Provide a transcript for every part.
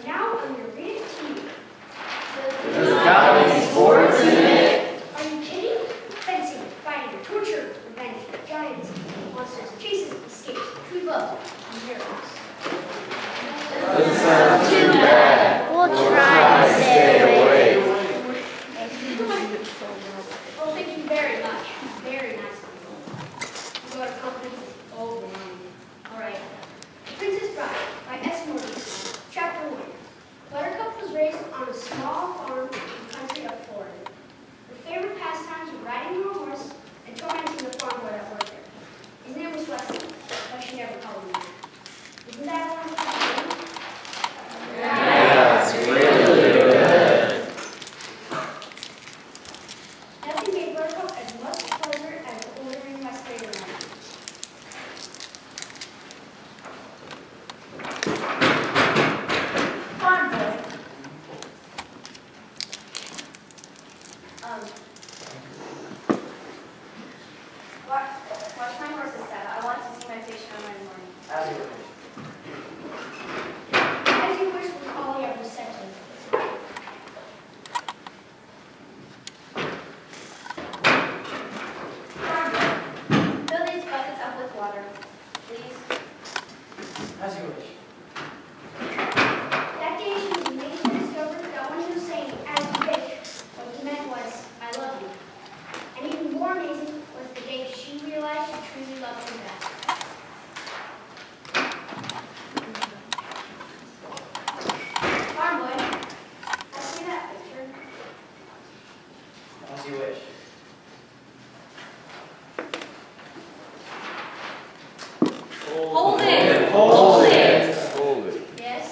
And now I'm going to read it to you. There's got to be sports in it. Are you kidding? Fencing, fighting, torture, revenge, giants, monsters, chases, escapes, true love, and miracles. Doesn't sound too bad. We'll try to stay awake. Well, thank you very much. Very nice of you. You got a confidence is overwhelming. All right. The Princess Bride by S. Morgan. Chapter 1. Buttercup was raised on a small farm in the country of Florida. Her favorite pastimes were riding her horse and tormenting the farm boy that worked there. His name was Wesley, but she never called him that. Isn't that one of the name? Yeah, it's really good. Nothing made Buttercup as much pleasure as ordering Wesley around. Farm boy. Watch my horses, Dad. I want to see my patient on Monday morning. As you wish. As you wish was all he ever said to him. Farm boy. Fill these buckets up with water, please. As you wish. That day she was amazed to discover that when he was saying, as you wish, what he meant was, I love you. And even more amazing was the day she realized she truly loved him best. Farm boy, I see that picture. As you wish. Hold it! Hold it! Hold it. Yes?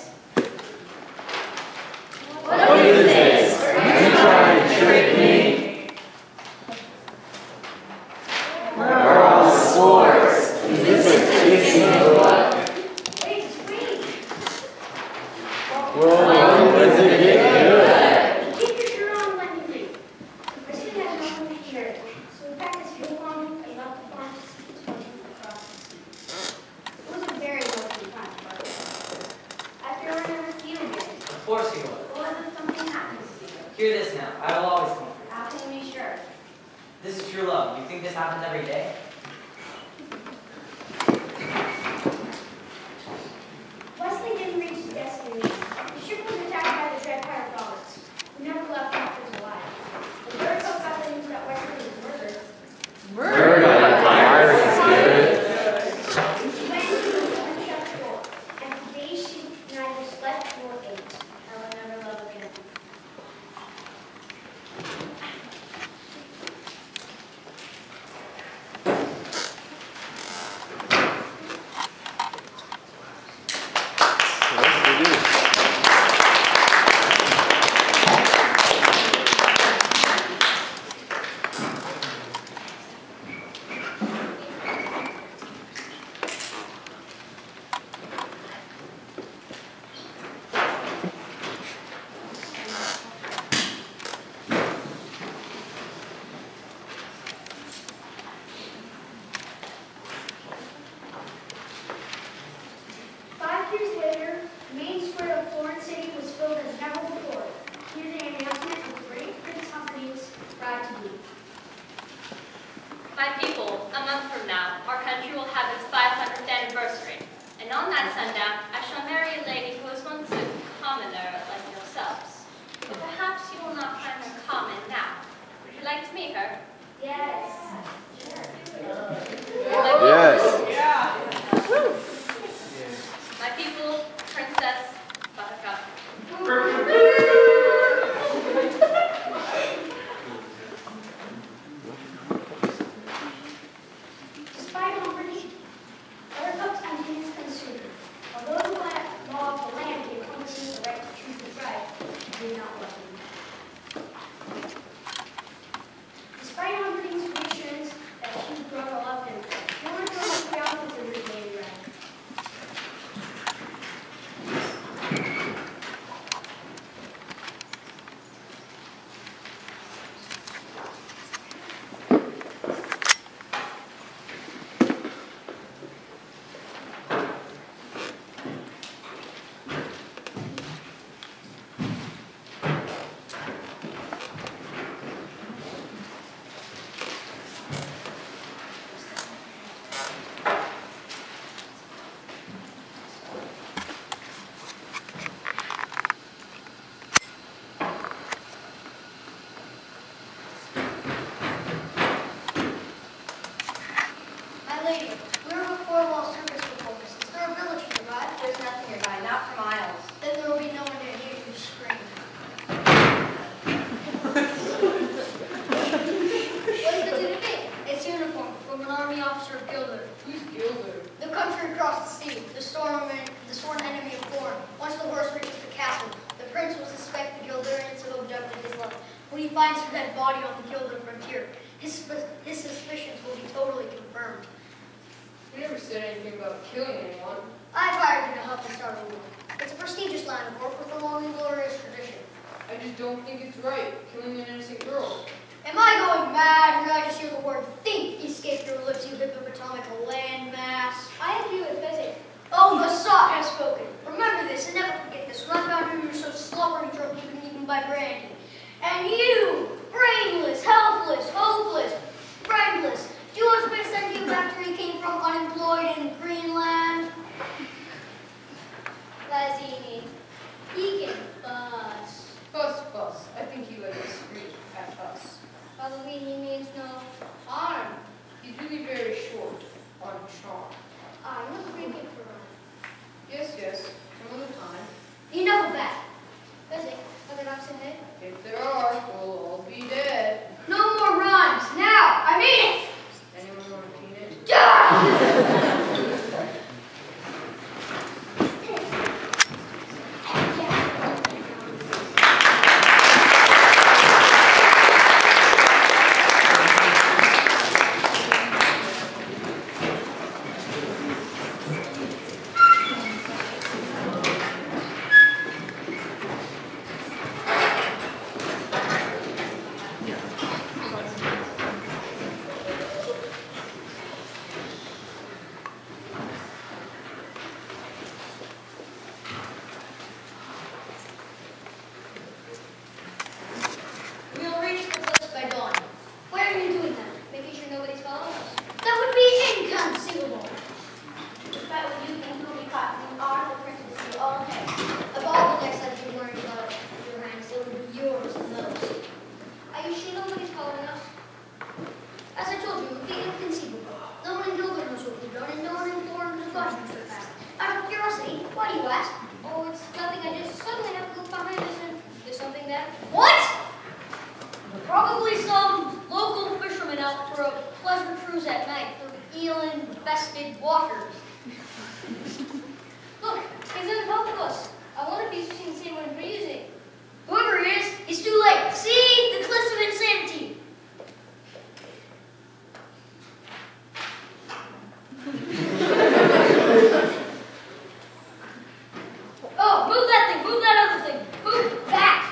What is this? Are you trying to trick me? Where are all the sports? Is this a kissing or what? Wait. Well, when does it get good? Keep your shirt on when you leave. Kristen has no one to shirt, so we practiced field long and left the farm to see his function across. It was a very welcome time for us. After I never feeling good. Of course you will. What if something happens to you? Hear this now. I will always come through. How can you be sure? This is true love. You think this happens every day? Wesley didn't reach his destination. The ship was attacked by the Dread Pirate Roberts, who never left captives alive. The Buttercup got the news that Wesley was murdered. Murder by virus is good. She went into the woman's shut door, and for days she neither slept nor ate. I will never love again. My people, a month from now, our country will have its 500th anniversary, and on that sundown, I shall marry a lady who was once a commoner like yourselves. But perhaps you will not find her common now. Would you like to meet her? Yes. My people, Princess Buttercup. Despite Humphrey, Buttercup's emptiness consumed her. Although the law of the land gave Humphrey the right to choose the bride, he did not love him. Despite Humphrey's reassurance that she would grow to love him, here. His suspicions will be totally confirmed. You never said anything about killing anyone. I hired you to help us start a war. It's a prestigious line of work with a long and glorious tradition. I just don't think it's right, killing an innocent girl. Am I going mad? Did I just hear the word think escape your lips, you hippopotamoid landmass? I agree with physics. Oh, the sot has spoken. Remember this and never forget this. When I found you, you were so slobbery drunk you couldn't even buy brandy. And you, brainless, helpless, hopeless, friendless, do you want me to send you back to where you came from, unemployed in Greenland? Lazzini, he can fuss. Fuss. I think he would disagree at us. Probably he means no. Harm. He's really very short on charm. I'm not drinking for run. Yes, some of the time. Enough of that. Physics, are there knocks in head? If there are, we'll all be dead. No more rhymes. Now, I mean it. Anyone want to repeat it? We'll reach the cliffs by dawn. Why are you doing that? Making sure nobody's following us. That would be inconceivable. But when you think we'll be caught, you are the princess you all okay. Of all the necks I've been worrying about, Your Highness, it would be yours the most. Are you sure nobody's following us? As I told you, it would be inconceivable. No one in Gilbert knows what we've done, and no one in Florida could have gotten so fast. Out of curiosity, why do you ask? Oh, it's nothing. I just suddenly have to look behind us and there's something there. What? Probably some local fisherman out for a pleasure cruise at night through eel-infested waters. Look, he's in both of us. I wonder if he's using the same one we're using. Whoever he is, he's too late. See? The cliffs of insanity. Oh, move that thing. Move that other thing. Move that.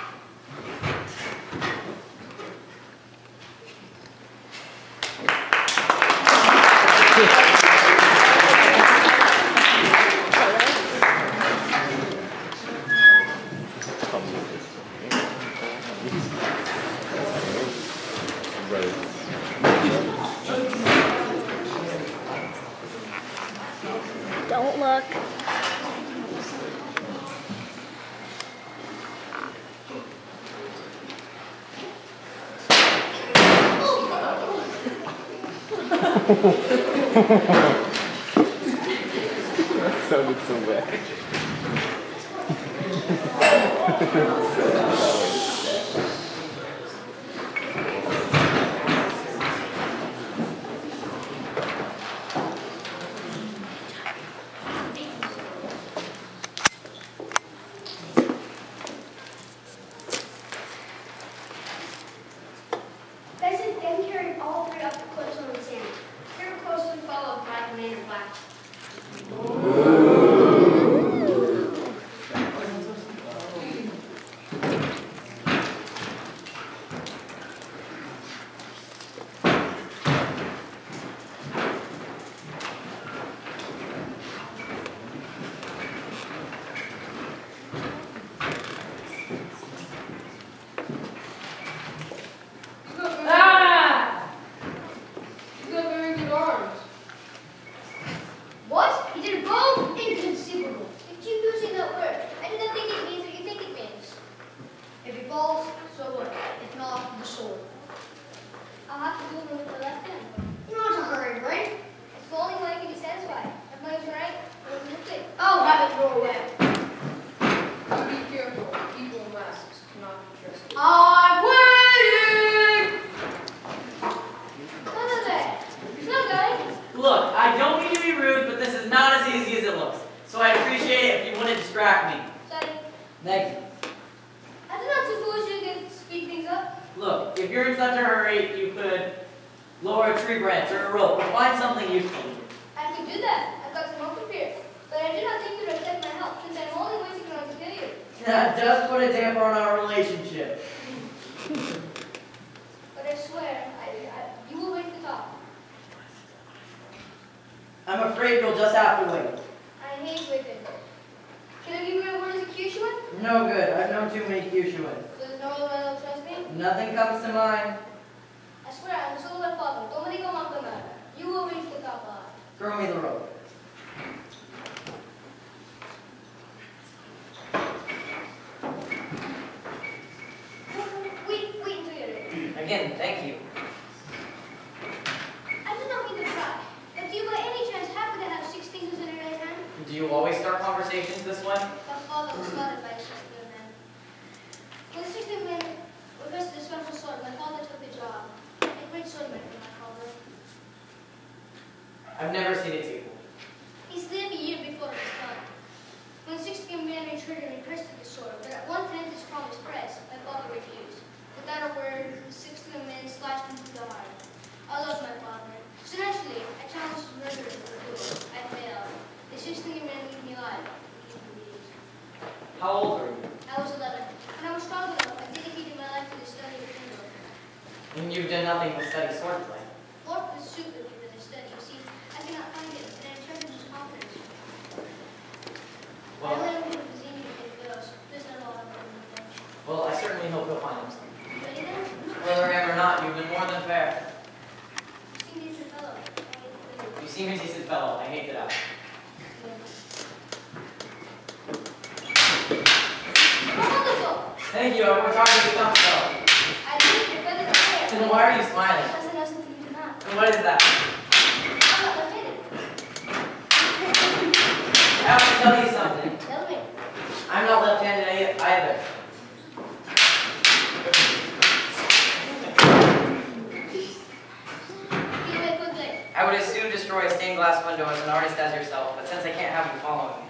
Don't look. That sounded so bad. Pheasant then carried all three up the cliffs on the sand. They were closely followed by the man in black. that you could lower a tree branch or a rope or find something useful. I could do that. I've got some open fear. But I do not think you would accept my help, since I'm only wasting on to kill you. That does put a damper on our relationship. But I swear, you will reach the top. I'm afraid you'll just have to wait. I hate waiting. Can I give you a word as a Kyushuan? No good. I've known too many Kyushuans. So there's no other way they'll trust me? Nothing comes to mind. I swear, I'm the soul of my father. Don't let me go off the matter. You will reach the top alive. Throw me the rope. Wait until you're ready. Again, thank you. I did not mean to pry, but do you by any chance happen to have 6 fingers in your right hand? Do you always start conversations this way? My father was slaughtered by 6 men. When the 6 men requested a special sword, my father took the job. A great swordman for my father. I've never seen its equal. He lived a year before it was done. When the 6th man returned and requested the sword, but at 1/10 his promised price, my father refused. Without a word, the 6th man slashed him through the heart. I loved my father. So naturally, I challenged his murderer to the duel. I failed. The 6th man leave me alive. He believed. How old were you? I was 11. When I was strong enough, I dedicated my life to the study of Hindu. And you've done nothing but study swordplay. Lord pursued with me than I study. You see, I cannot find it, and I returned to his confidence. I Well, let him put his evening in girls. There's no law about him. well, I certainly hope you'll find him something. Ready then? Whether I am or not, you've been more than fair. Seeing decent fellow. I hate to leave. You seem a decent fellow. I hate that. Thank you. I worked hard to become so. I did it better than fair. Then why are you smiling? Because I know something you do not. And what is that? I'm not left-handed. I have to tell you something. Tell me. I'm not left-handed either. You make good thing. I would as soon destroy a stained glass window as an artist as yourself, but since I can't have you following me.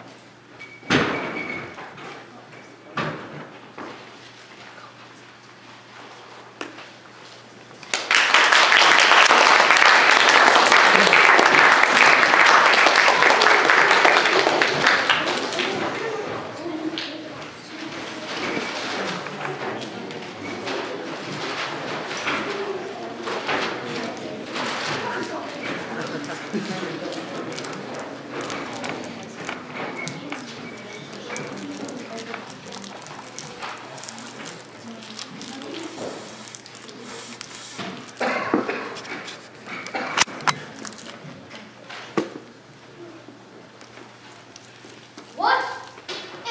What?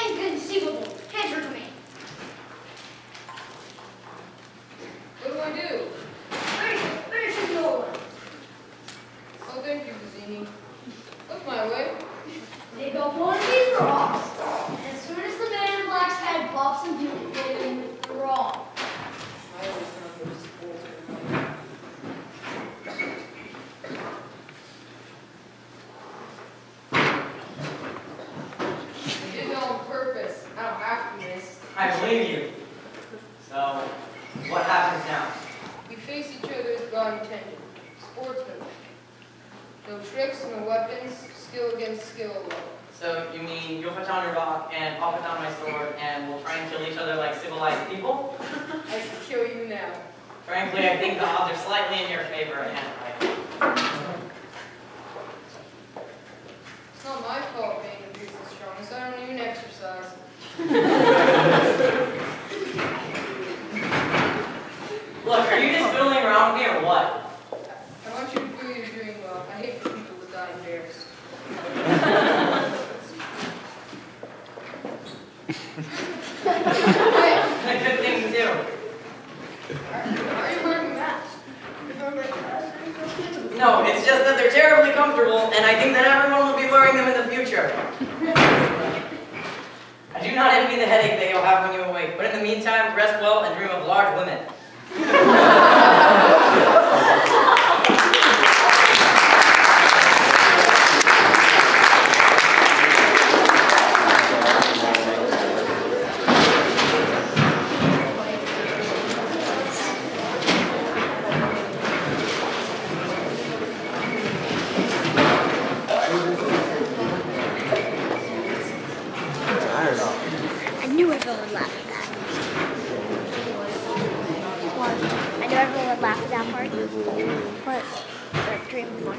Inconceivable. Hand her to me. What do I do? Finish the old one. Oh, thank you, Vizzini. What's my way? Dig up one of these rocks, and as soon as the man in black's head pops into it, hit him with the rock. I always found those sports. I did it on purpose. I don't have to miss. I believe you. So, what happens now? We face each other as God intended. Sportsmen. No tricks, no weapons, skill against skill alone. So, you mean you'll put down your rock and I'll put down my sword and we'll try and kill each other like civilized people? I should kill you now. Frankly, I think the odds are slightly in your favor and It's not my fault being a beast is strong, so I don't even exercise. Look, are you just fiddling around with me or what? I want you to feel you're doing well. I hate for people to die embarrassed. A good thing too. Why are you wearing a mask? No, it's just that they're terribly comfortable and I think that everyone will be wearing them in the future. I do not envy the headache that you'll have when you awake, but in the meantime, rest well and dream of large women. would laugh at that part. But the dream before.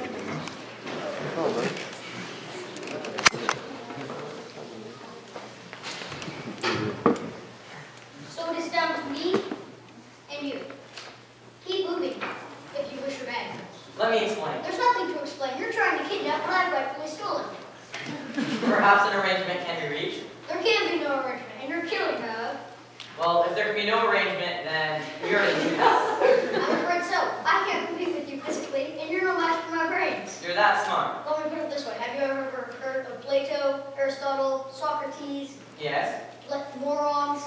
So it is down to me and you. Keep moving, if you wish your bag. Let me explain. There's nothing to explain. You're trying to kidnap what I've rightfully stolen. Perhaps an arrangement can be reached. There can be no arrangement, and you're killing her. Well, if there can be no arrangement, then we already do that. I'm afraid so. I can't compete with you physically, and you're no match for my brains. You're that smart. Let me put it this way. Have you ever heard of Plato, Aristotle, Socrates, Yes? morons,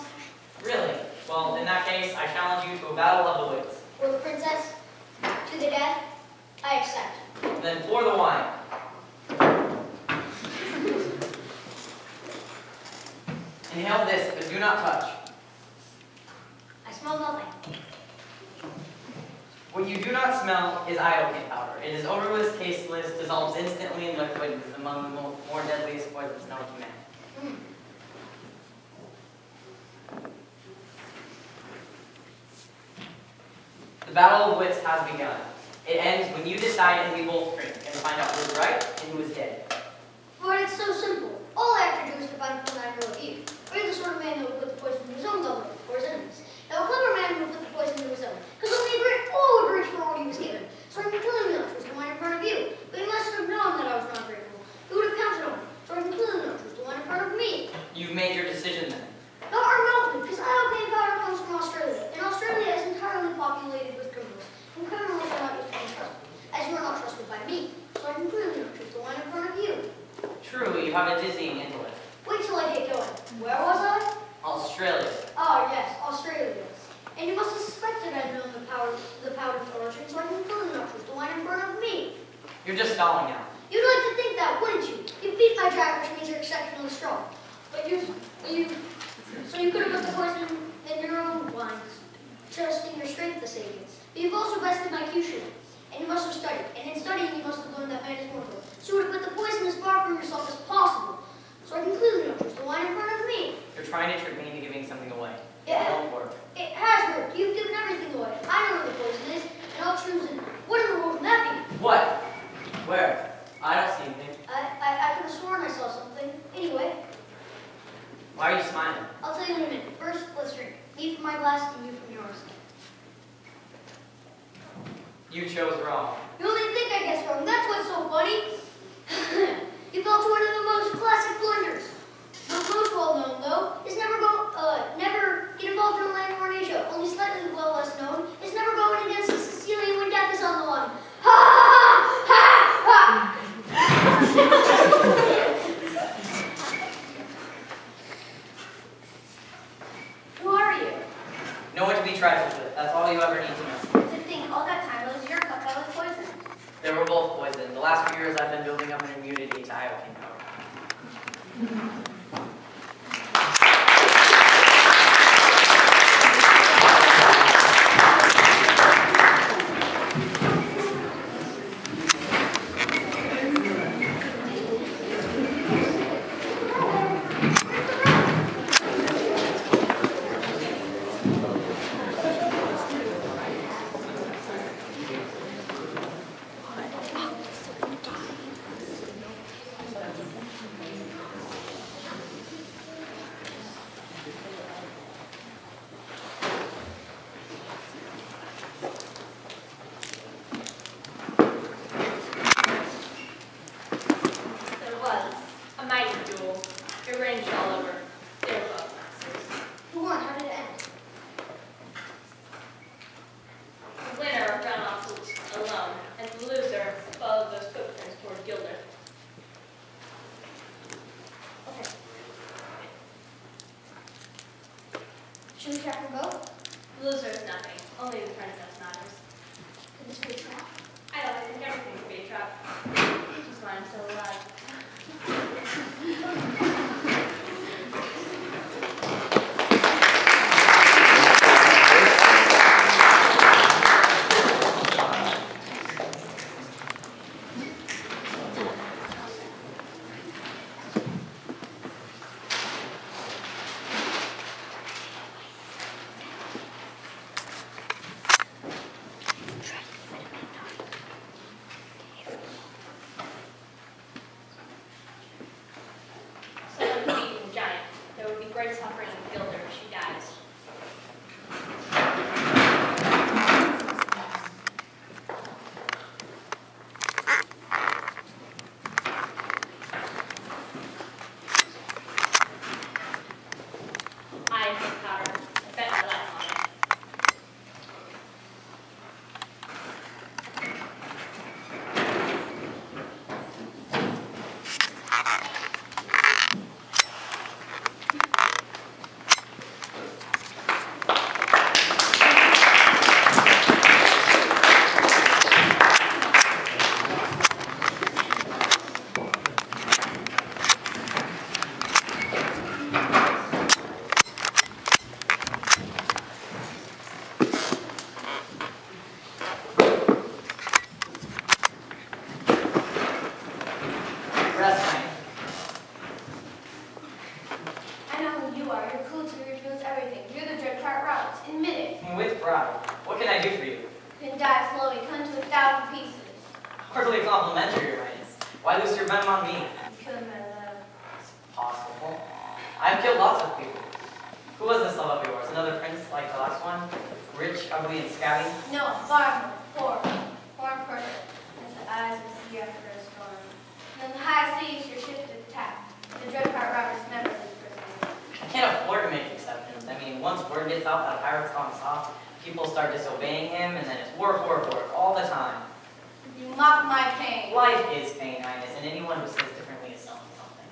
Really? Well, in that case, I challenge you to a battle of the wits. or the princess? To the death? I accept. Then pour the wine. Inhale this, but do not touch. I smell nothing. What you do not smell is iocane powder. It is odorless, tasteless, dissolves instantly in liquid, and is among the more deadliest poisons known to man. Mm. The battle of wits has begun. It ends when you decide and we both drink, and find out who is right and who is dead. But it's so simple. All I have to do is to find a friend I know of you. Are you the sort of man who would put the poison in his own goblet or his enemies? Now, a clever man would put the poison in his own, because only a great fool would reach for what he was given. So I can clearly know it was the wine in front of you. But he must have known that I was not grateful. He would have counted on it. So I can clearly know it was the wine in front of me. You've made your decision then. Not remotely, because iocane powder comes from Australia, and Australia is entirely populated with criminals, and criminals are not used to being trusted, as you are not trusted by me. So I can clearly know it was the wine in front of you. True, you have a dizzying intellect. Wait till I get going. Where was I? Australia. Oh, yes, Australia. And you must have suspected I'd known the powder's origin, so I can clearly know it was the wine in front of me. You're just stalling now. You'd like to think that, wouldn't you? You beat my jack, which means you're exceptionally strong. But so you could have put the poison in your own wines, trusting your strength this evening. But you've also bested my cue shooting, and you must have studied. And in studying, you must have learned that man is mortal. So you would have put the poison as far from yourself as possible. So I can clearly know it was the wine in front of me. You're trying to trick me into giving something away. Yeah. It won't work. It has worked. You've given everything away. I know where the poison is, and I'll choose it. What in the world can that be? What? Where? I don't see anything. I could have sworn I saw something. Anyway, Why are you smiling? I'll tell you in a minute. First, let's drink. Me from my glass and you from yours. You chose wrong. You only think I guessed wrong. That's what's so funny. You fell to one of the most classic blunders. The most well-known, though, is never get involved in a land war in Asia. Only slightly well less known is never going against a Sicilian when death is on the line. Ha ha ha ha! Who are you? No one to be trifled with. That's all you ever need to know. To think all that time it was your cup that was poisoned. They were both poisoned. The last few years I've been building up an immunity to iocane powder. fast, slowly, cut into 1,000 pieces. Hardly complimentary, Your Highness. Why lose your venom on me? Kill him at 11. It's possible. I've killed lots of people. Who was this love of yours? Another prince like the last one? Rich, ugly, and scabby? No, farmer, poor, perfect, as the eyes of the sea after a storm. And in the high seas, your ship is attacked. The dreadful robbers never leave prison. I can't afford to make exceptions. I mean, once word gets out that a pirate's gone soft, people start disobeying him, and then it's work all the time. You mock my pain. Life is pain, Highness, and anyone who says differently is selling something.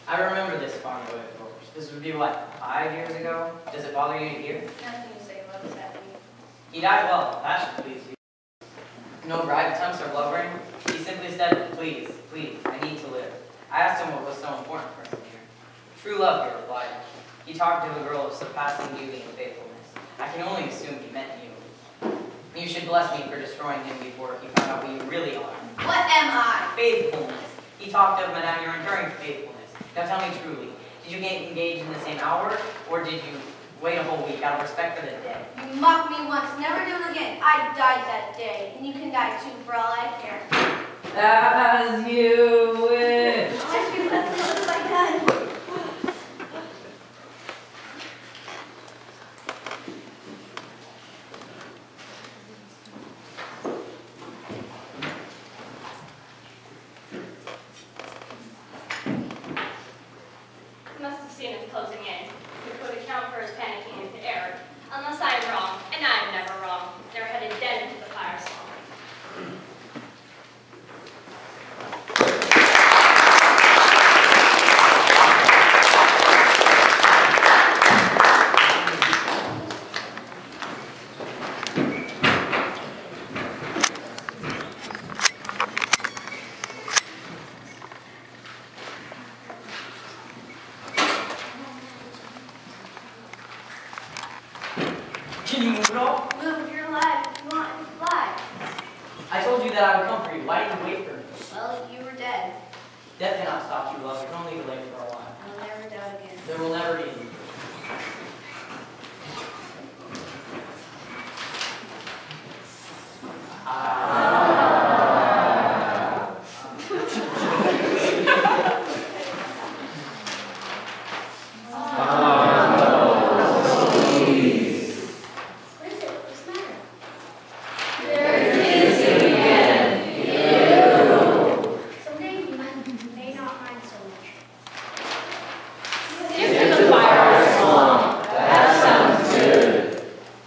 I remember this farm boy of yours. This would be, what, 5 years ago? Does it bother you to hear? Nothing you say about this happening. He died well. That should please you. No bribed attempts or blubbering. He simply said, please, please, I need to live. I asked him what was so important for him here. True love, he replied. He talked to a girl of surpassing beauty and faithfulness. I can only assume he meant you. You should bless me for destroying him before he found out who you really are. What am I? Faithfulness. He talked of, Madame, your enduring faithfulness. Now tell me truly, did you get engaged in the same hour, or did you wait a whole week out of respect for the dead? You mocked me once, never do it again. I died that day, and you can die too for all I care. As you wish. I'd be less than what I done. He must have seen him closing in, which would account for his panicking into error. Unless I am wrong, and I am never wrong, they're headed dead into the fire swamp. Can you move at all? Move if you're alive, if you want to fly. I told you that I would come for you. Why did you wait for me? Well, you were dead. Death cannot stop true love. It can only delay for a while. I'll never die again. There will never be. What is it? What's the matter? Someday you may not mind so much. Into the fire swamp. That sounds good.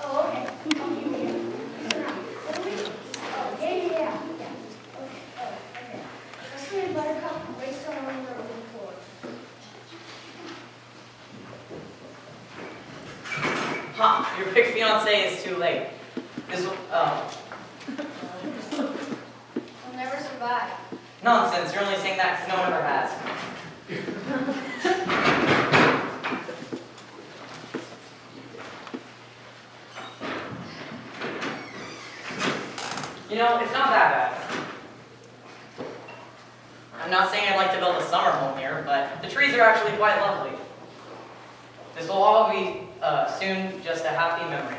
Oh, okay. Oh, you here. Listen up. What do we? Oh, yeah. Okay. Okay. Leslie and Buttercup raced along the wooden floor. Ha! Your pick fiancé is too late. This will, I'll never survive. nonsense. You're only saying that because no one ever has. You know, it's not that bad. I'm not saying I'd like to build a summer home here, but the trees are actually quite lovely. This will all be soon just a happy memory.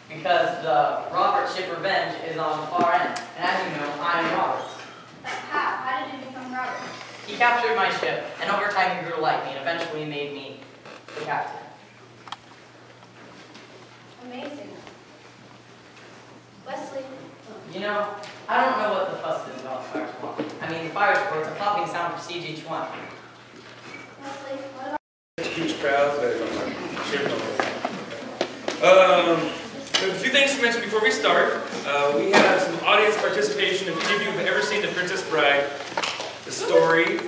Because the rocket ship Revenge is on the far end. And as you know, I am Robert. How? How did you become Robert? He captured my ship, and over time he grew to like me, and eventually made me the captain. Amazing. Wesley. You know, I don't know what the fuss is about fire swamp. I mean, the fire sports, a popping sound precedes each one. Wesley, what about Huge crowds, but a few things to mention before we start. We have some audience participation. If any of you have ever seen The Princess Bride, the story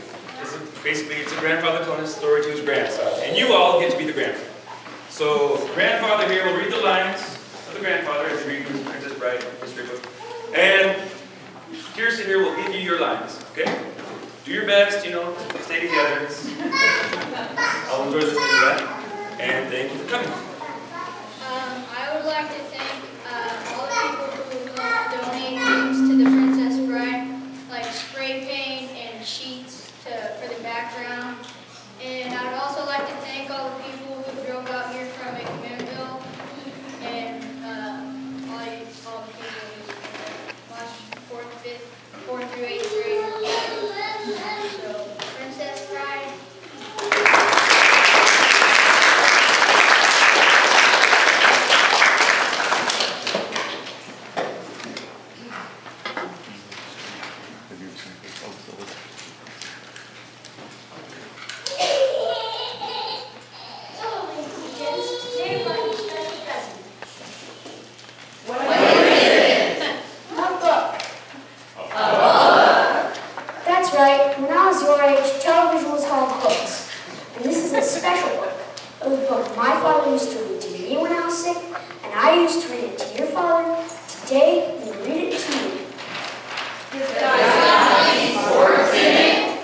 is basically it's a grandfather telling his story to his grandson, and you all get to be the grandson. So, the grandfather here will read the lines of the grandfather as he reads the Princess Bride history book, and Kirsten here will give you your lines. Okay? Do your best, you know, stay together. I'll enjoy listening to that. And thank you for coming. I would like to thank all the people who helped donate things to the Princess Bride, like spray paint and sheets for the background. And I would also like to thank all the people who drove out here from McMinnville and used to read it to your father. Today, we'll read it to you.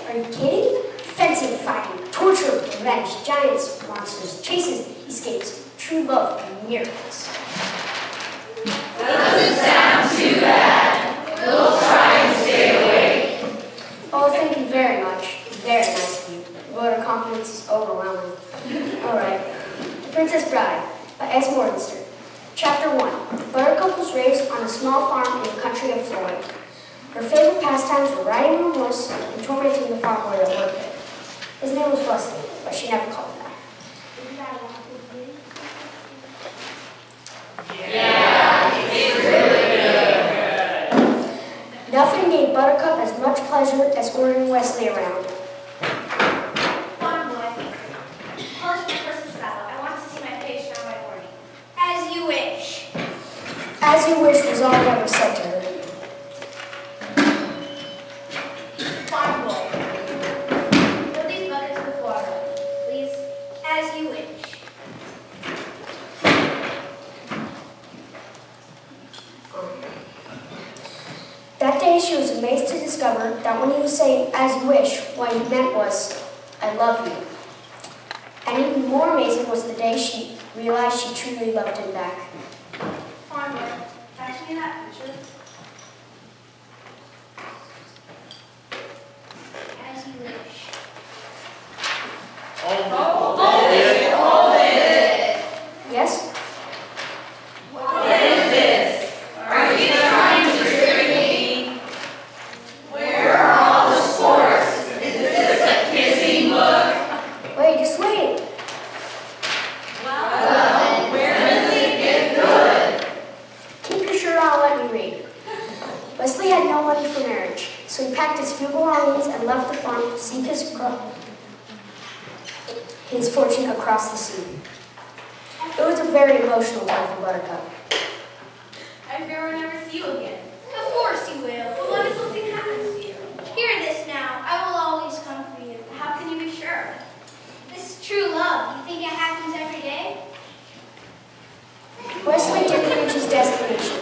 Are you kidding? Fencing, fighting, torture, revenge, giants, monsters, chases, escapes, true love, and miracles. Doesn't sound too bad. We'll try and stay awake. Oh, thank you very much. Very nice of you. The vote of confidence is overwhelming. All right. The Princess Bride by S. Morgenstern. Chapter 1. Buttercup was raised on a small farm in the country of Floyd. Her favorite pastimes were riding her horse and tormenting the farmer at work. His name was Wesley, but she never called him that. Yeah, it's really good. Nothing gave Buttercup as much pleasure as ordering Wesley around. Fun boy. Polish my person's salad. I want to see my page now by morning. As you wish. As you wish was all he ever said to her. Fun boy. Fill these buckets with water, please. As you wish. That day she was amazed to discover that when he was saying, as you wish, what he meant was, I love you. And even more amazing was the day she realized she truly loved him back. Fun boy. Pass me that picture. As you wish. Yes? What is this? Are you trying to trick me? Where are all the sports? Is this a kissing book? Wait, just wait. Well, where does it get good? Keep your shirt on and let me read. Wesley had no money for marriage, so he packed his few belongings and left the farm to seek his fortune across the sea. It was a very emotional time for Buttercup. I fear we'll never see you again. Of course you will. But what if something happens to you? Hear this now. I will always come for you. How can you be sure? This is true love. You think it happens every day? Wesley didn't reach his destination.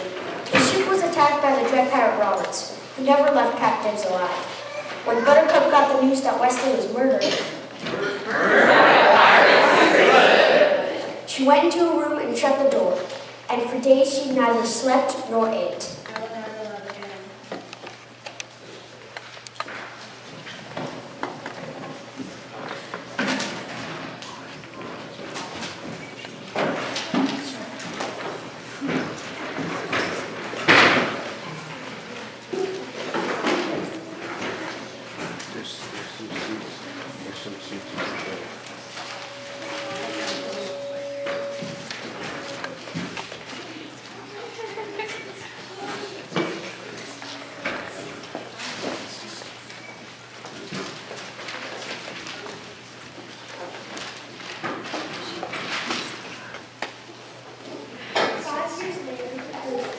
His ship was attacked by the dread pirate Roberts, who never left captives alive. When Buttercup got the news that Wesley was murdered, she went into a room and shut the door, and for days she neither slept nor ate. I will never love again. There's some seats.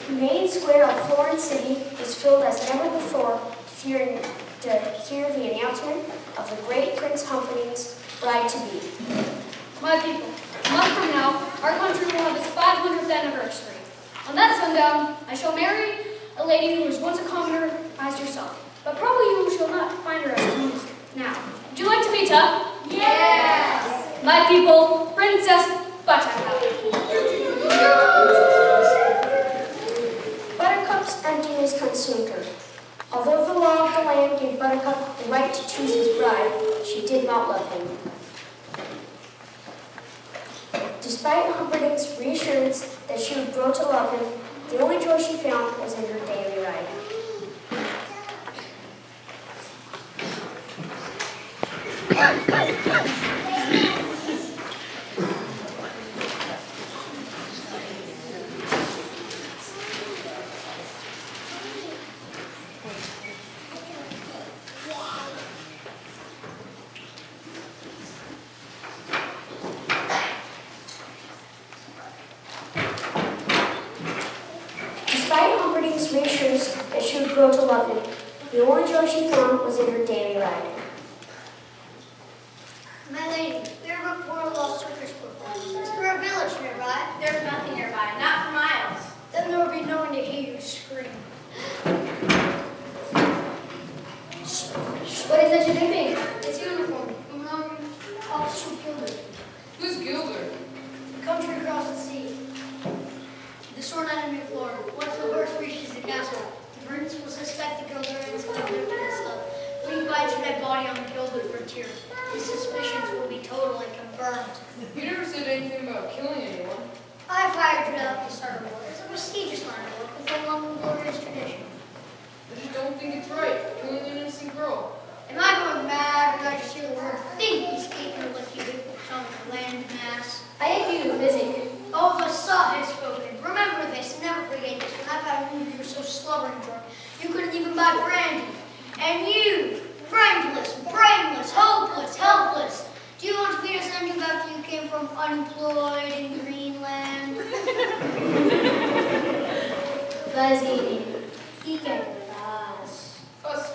The main square of Florence City was filled as never before to hear the announcement of the great Prince Humperdinck's bride-to-be. My people, a month from now, our country will have its 500th anniversary. On that sundown, I shall marry a lady who was once a commoner as yourself, but probably you shall not find her as common now. Would you like to meet her? Yes. My people, Princess Buttercup. Buttercup's emptiness consumed her. Although the law of the land gave Buttercup the right to choose his bride, she did not love him. Despite Humperdinck's reassurance that she would grow to love him, the only joy she found was in her daily ride. Despite Humperdinck's reassurance that she would grow to love him, the only joy she found was in her daily ride. My lady, we are reporting lost circus performance. Is there a village nearby? There's nothing nearby, not for miles. sword enemy of Florida. Once the horse reaches the castle, the prince will suspect the gilder and sell their peninsula. When he finds a dead body on the gilded frontier, his suspicions will be totally confirmed. You never said anything about killing anyone. I fired it up to start a war. It's a prestigious line of work with a long and glorious tradition. I just don't think it's right, killing an innocent girl. Am I going mad when I just hear the word think escape your lips, you big chunk of land mass? I think you busy. Oh, the sot has spoken. Remember this, and never forget this. When I found you were so slobbering drunk, you couldn't even buy brandy. And you, friendless, brainless, hopeless, helpless. Do you want to feed us anything after you came from unemployed in Greenland? Fuzzy. He can fuzz. Fuss.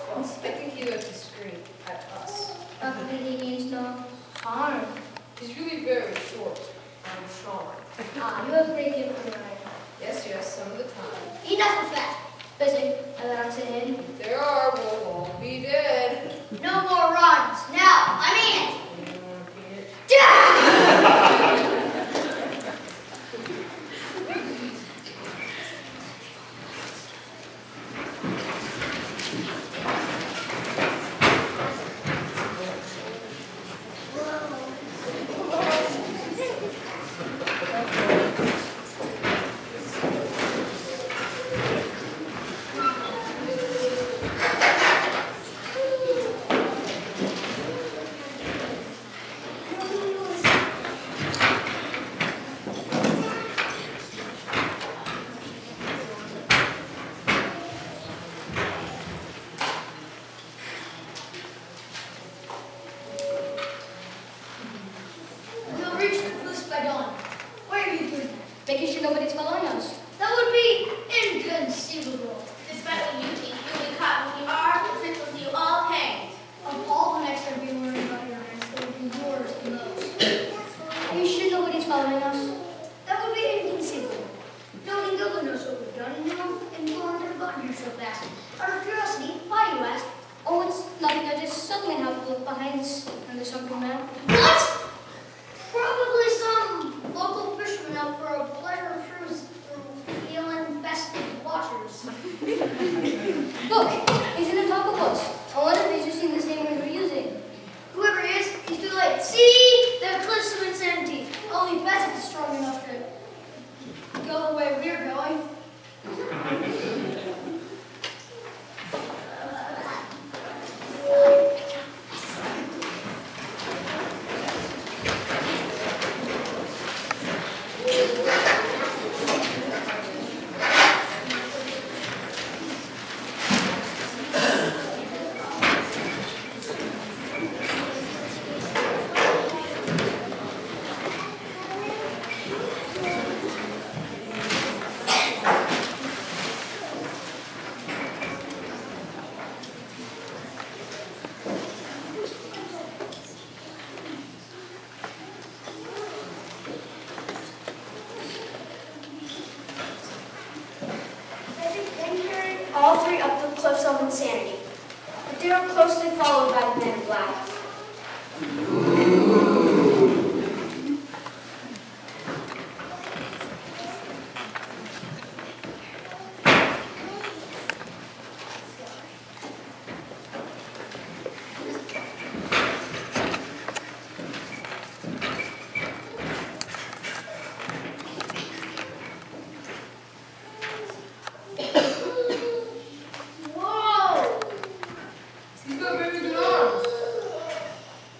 I think he likes to scream at us. What really means no harm. He's really very short. I'm strong. You have great gift for right. Yes, some of the time. Enough of that. Busy. I want to him. If there are, we'll all be dead. No more runs. Now, I mean it. You don't want to repeat it? We'll reach the cliffs by dawn. Why are you doing that? Making sure nobody's following us. That would be inconceivable. Despite what you think, you'll be caught when you are, the prince will see you all hanged. Of all the next I'd be learning about your hands, that would be yours the most. Are you sure nobody's following us? That would be inconceivable. No one in Gilbert knows what we've done, and no one in Florida have gotten here so fast. Out of curiosity, why do you ask? Oh, it's nothing. I just suddenly have to look behind us and there's something there. What? Probably some local fisherman out for a pleasure cruise through eel-infested waters. Look, he's in the top of us. I wonder if he's using the same word we're using. Whoever he is, he's too late. See? The cliffs of insanity. Only Betsy is strong enough to go the way we're going. All three up the cliffs of insanity. But they are closely followed by the men in black. Whoa! He's got very good arms.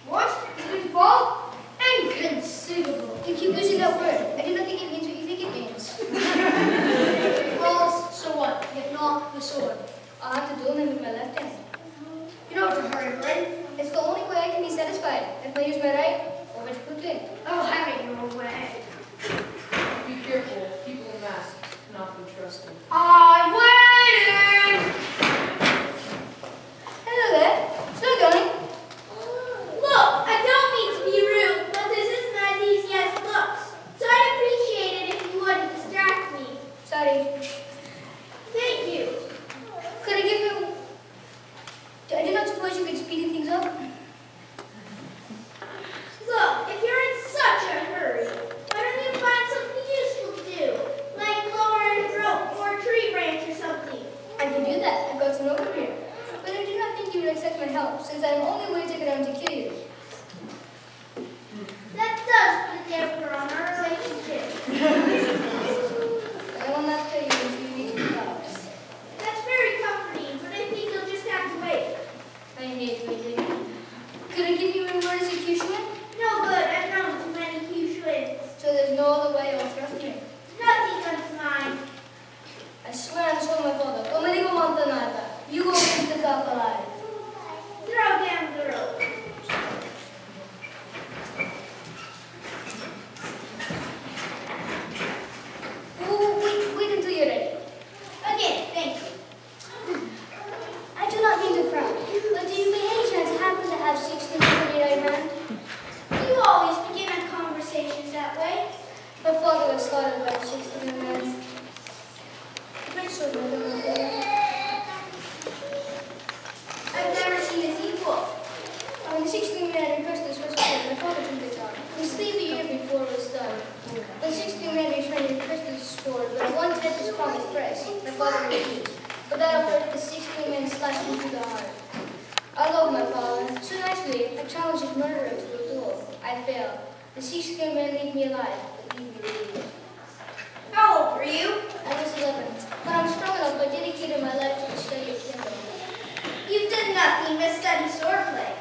What? You didn't fall? Inconceivable. You keep using that word. I do not think it means what you think it means. If he falls, so what? If not, the sword. I'll have to duel him with my left hand. You know it's a hurry, right? It's the only way I can be satisfied. If I use my right, or which good thing. I'll have it your way. Be careful. People in masks cannot be trusted. I'm waiting! Hello there. Still going? Look, I don't mean to be rude, but this isn't as easy as it looks. So I'd appreciate it if you wouldn't distract me. Sorry. Thank you. Could I give you... I do not suppose you could speed things up? Look, if you're in such a hurry, why don't you find something useful to do? Like lower promised press. My father refused. But that offered the 16 men slashed him through the heart. I love my father. So nicely, I challenged his murderer to a duel. I failed. The 16 men leave me alive, but leave me relieved. How old were you? I was 11. When I was strong enough, I dedicated my life to the study of kendo. You've done nothing but study swordplay.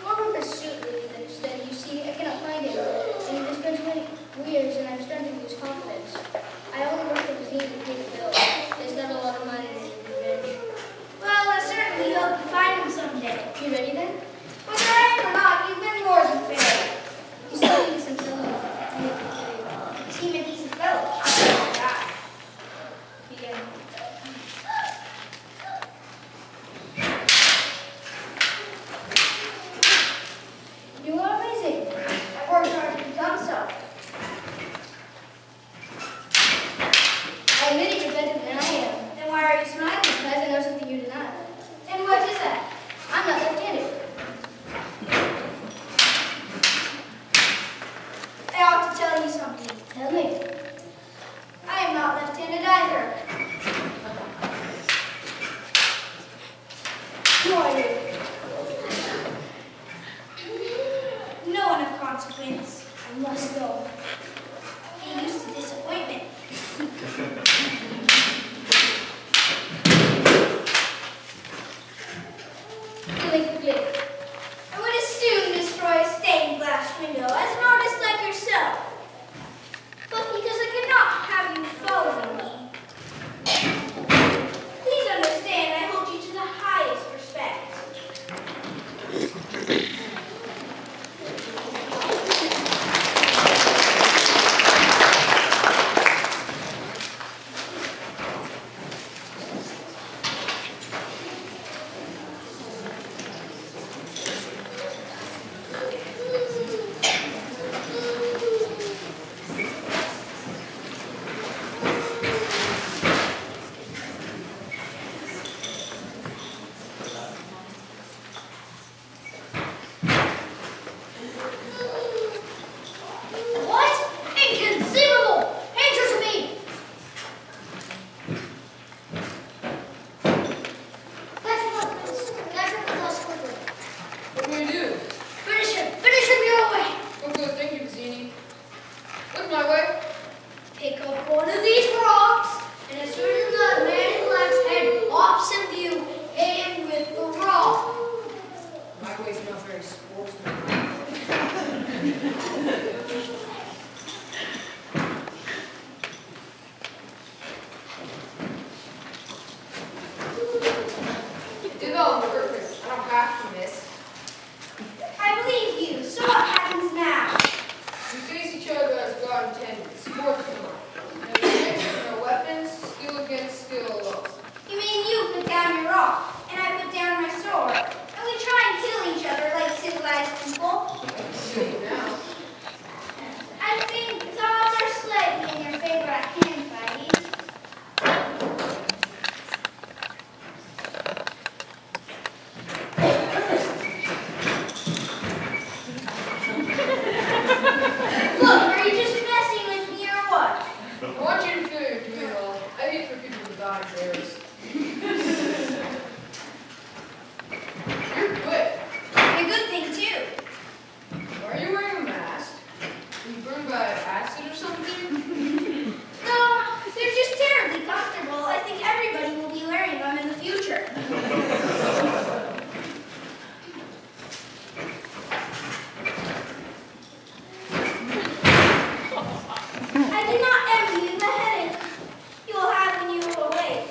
More of a pursuit really than a study. You see, I cannot find it. And it has been 20 years, and I'm starting to lose confidence. I only work for the team to pay the bills. There's not a lot of money in revenge. Well, I certainly hope you find him someday. You ready then? Whether I am or not, you've been more than fair. You still need some film. You seem a decent fellow. Yeah. Begin. You are amazing. I worked hard to become so. I admit it, you're better than I am. Then why are you smiling? Because I know something you do not. And what is that? I'm not left-handed. I ought to tell you something. Tell me. I am not left-handed either. Who are you? No one of consequence. I must go. Get used to disappointment. Really quickly. I would as soon destroy a stained glass window as an artist like yourself. But because I cannot have you following me, please understand I hold you to the highest respect. What? Inconceivable! Answer to me! That's enough, Prince. That's enough of us quickly. What can we do? Finish him! Finish him your way! Okay, thank you, Zini. Look my way. Pick up one of these rocks, and as soon as the man in black's head pops in view, hit him with the rock. My way's not very sportsmanlike. Did all the purpose. I don't have to miss. I believe you, so what happens now? We face each other as God intended, sportsmanlike. No tricks, no weapons, skill against skill alone. You mean you put down your rock, and I put down my sword, and we try and kill each other like civilized people? See you now. I think the odds are slightly in your favor at hand fighting. Look, are you just messing with me or what? I want you to feel you're doing well. I hate for people to die in errors. You're quick. A good thing, too. Are you wearing a mask? Were you burned by acid or something? No, they're just terribly comfortable. I think everybody will be wearing them in the future. I do not envy you the headache you will have when you are awake.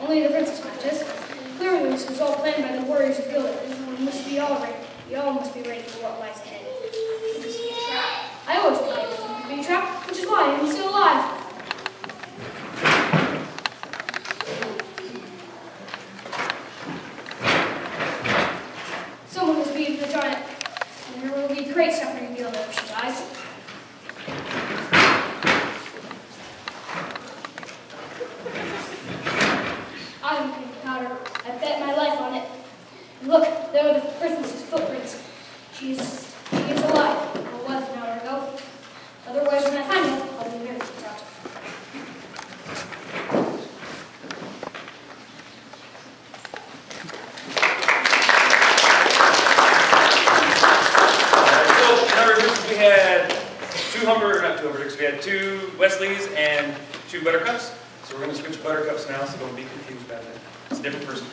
Only the princess matches. Clearly this was all planned by the warriors of Gilead. We must be all ready. We all must be ready for what lies ahead. This is a trap. I always thought it was going to be a trap, which is why I'm still alive. Someone has beaten the giant, and there will be great suffering in Gilead if she dies. I'm putting powder. I bet my life on it. And look, there are the princess's footprints. She is alive. Or was an hour ago. Otherwise, when I find her, I'll be very distraught. So in our rehearsals we had we had 2 Wesleys and 2 Buttercups. So we're going to switch Buttercups now, so don't be confused about that. It's a different person.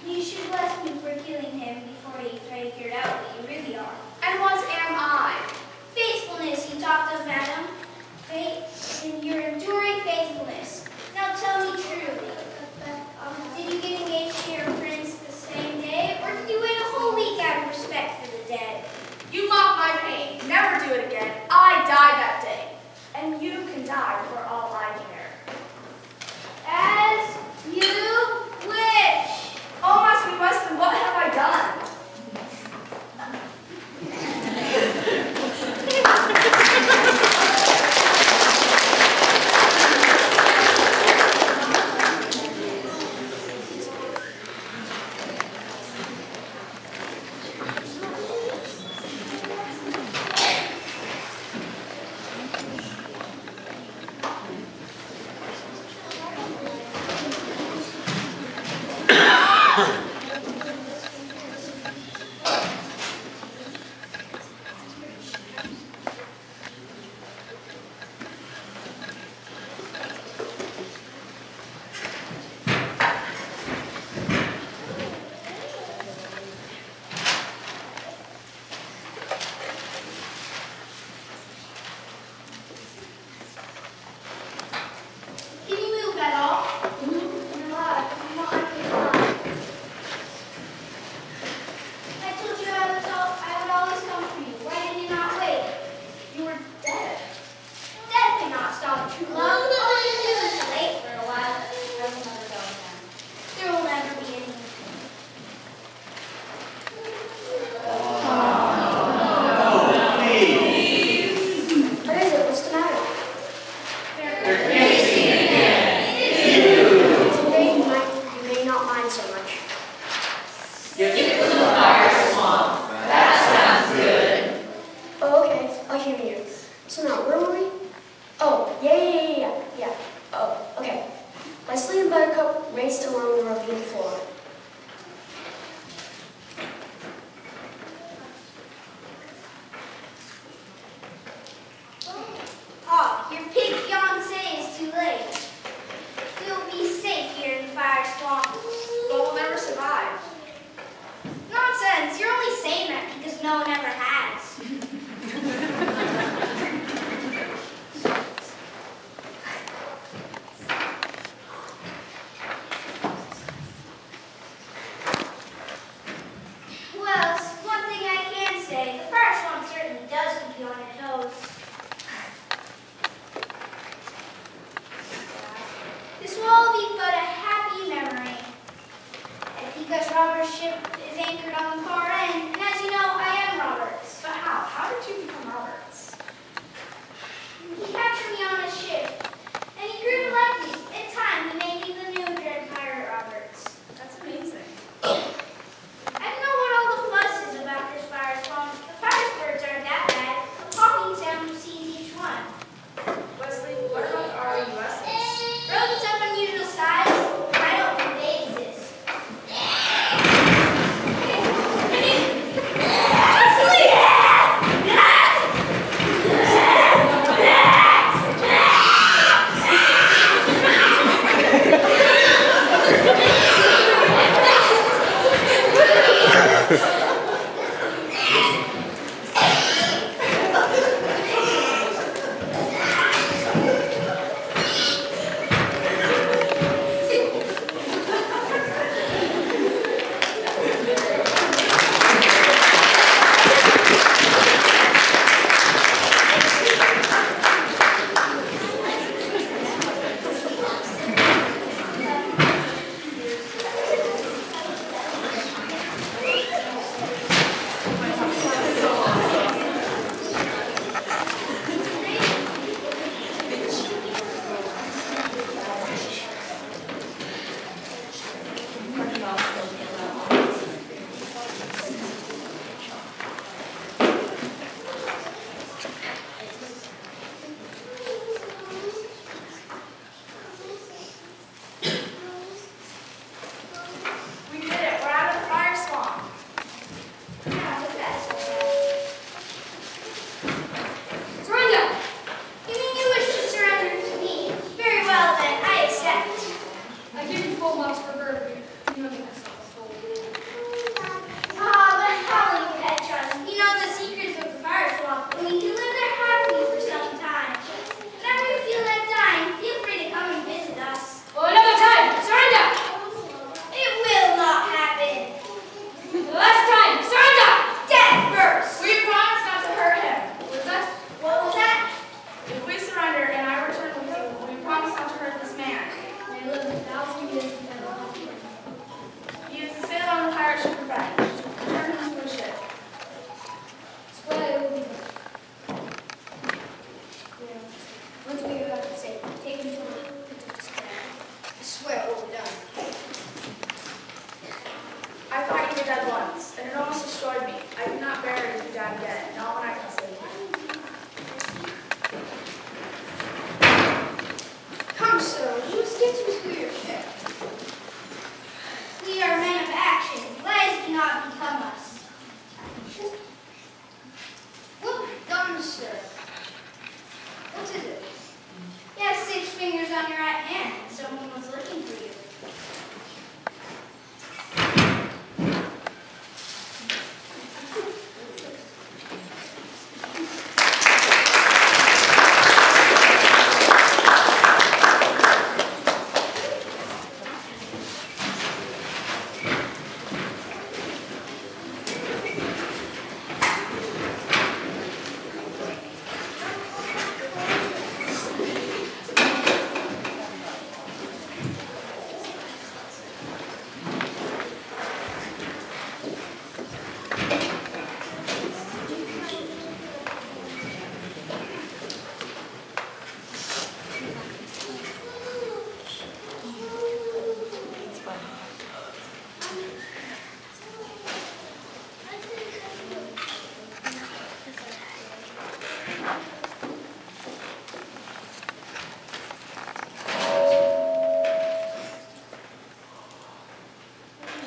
You should bless me for killing him before he figured out what you really are. destroyed me. I cannot bear it if you die again, not when I can save you. Come, sir, you must get to your ship. We are men of action. Lies do not become us. Well done, sir. What is it? You have 6 fingers on your right hand, and someone was looking for you.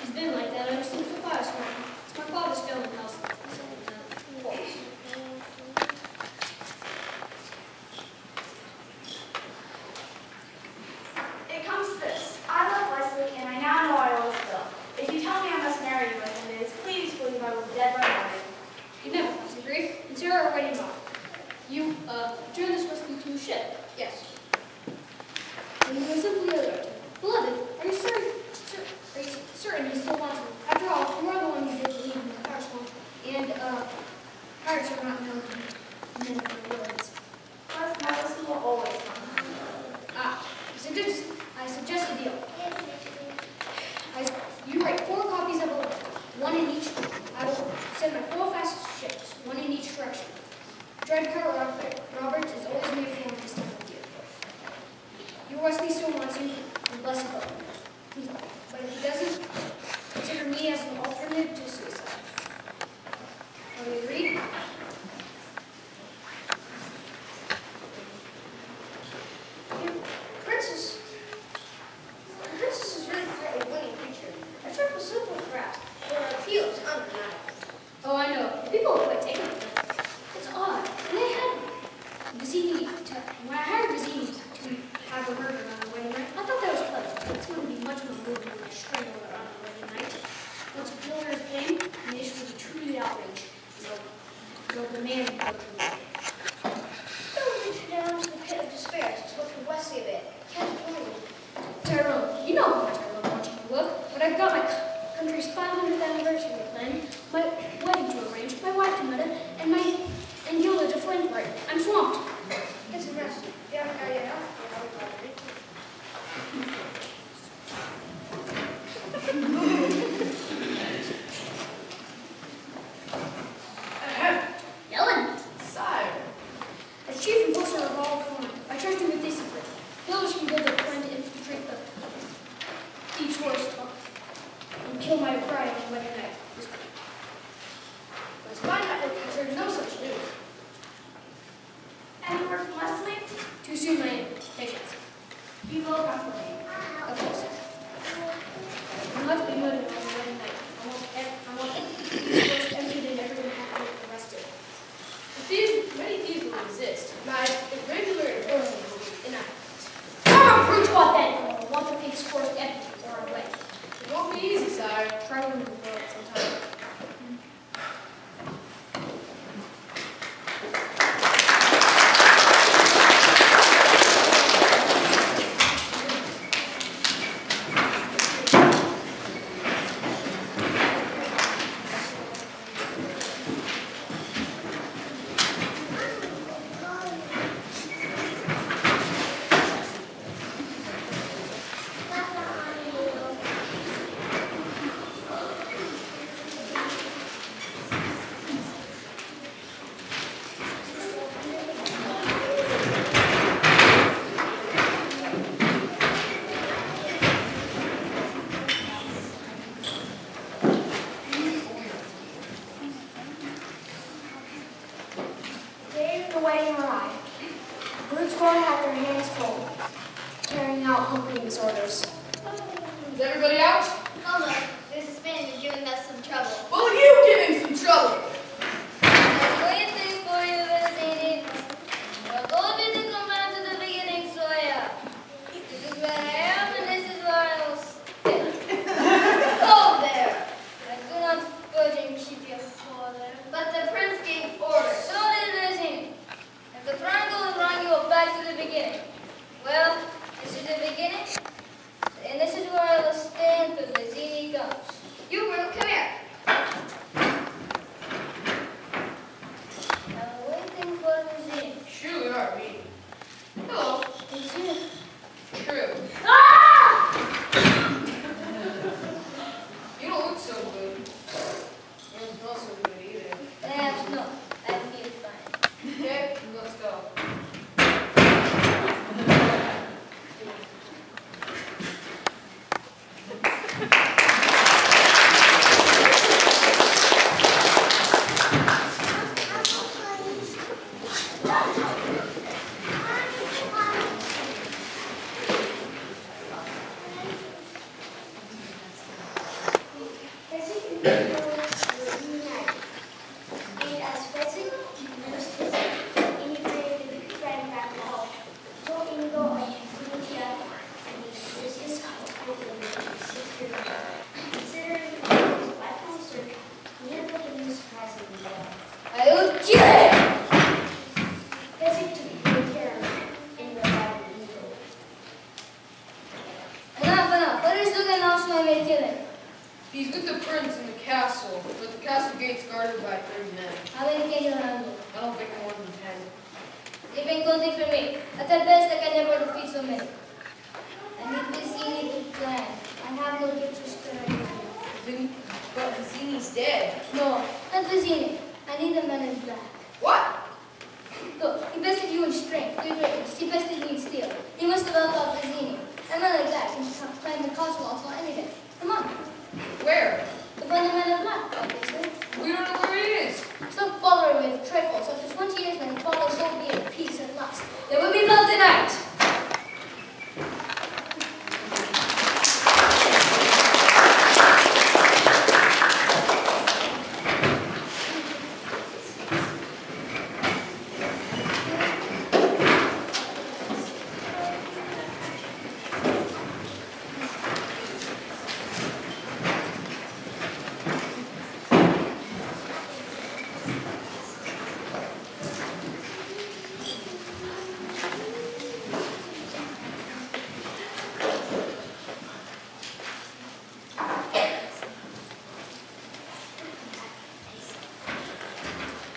It's been like that ever since the fire started. It's my father's filming house. It comes to this. I love Wesley, and I now know I always will. If you tell me I must marry you within days, please believe I will be dead by morning. You never disagree. And Sarah already know. You, turn this Wesley to a ship. Yes. And you simply alert. Beloved, are you certain? Are you certain you still want to? After all, you are the one who did believe in the arsenal, and pirates are not known to be men of their words. Plus, my Wesley will always come. I suggest a deal. You write 4 copies of a letter, 1 in each. I will send my 4 fastest ships, 1 in each direction. Dread Colonel Roberts is always made for one distant with you. Your Wesley still wants you, and bless you both. But if he doesn't, consider me as an alternative to suicide. Are you agreed? The princess is really quite a winning creature. A trifle simple, perhaps, but her appeal is undeniable. Oh, I know. People are quite taken with it. It's odd. When I hired Vizzini to have her murdered on the wedding night, I thought that was clever. But it's going to be much more moving when I strangle her on the wedding night. Once you kill her as pain, the nation will be truly outraged. They'll demand you go to the wedding. Don't reach down to the pit of despair to look at Wesley a bit. Can't blame you. Tyrone, you know how much I love watching you look. But I've got my country's 500th anniversary planning, my wedding to arrange, my wife to meta, and Gilda to flank right. I'm swamped. Get some rest. You haven't got yet out. Ellen! Sire. As chief enforcer of all form, I trust you with discipline. Village can build a plan to infiltrate the thieves' horse and kill my bride on wedding night. But it's fine that there's no such news. the wedding arrived. Brutes going at their hands full, carrying out company disorders. Is everybody out? Oh no, this Spaniard is giving us some trouble. Well, you give him some trouble. I'm waiting for you, Vecini. I told you to come back to the beginning, Soya. This is where I am and this is where I will stay. Go there. I do not urging keep your father. But the prince gave orders. So did Vecini. If the triangle is wrong, you go back to the beginning. Well, this is the beginning. And this is where I will stand until Vecini comes. You, Brute, come here. I'm waiting for Vecini. Sure, we are meeting. Hello. It's you. True. Ah! You don't look so good. You don't smell so good either. Perhaps not. I feel fine. Okay, let's go. I will kill him! Basic to be prepared in the battle eagle. Enough. What is looking now so I may kill him? He's with the prince in the castle, but the castle gate's guarded by 30 men. How many can you handle? I don't think more than 10. They've been counting for me. At the best, I can never defeat so many. I need Vecini to plan. I have no pictures to But Vecini's dead. No, not Vecini. I need a man in black. What? Look, he bested you in strength, good riddance. He bested me in steel. He must have outlawed Vecini. A man like that can climb the castle also anything. Come on. Where? The one man in black, obviously. We don't know where he is. Stop bothering with trifles. After 20 years, my father shall be in peace at last. There will be blood tonight.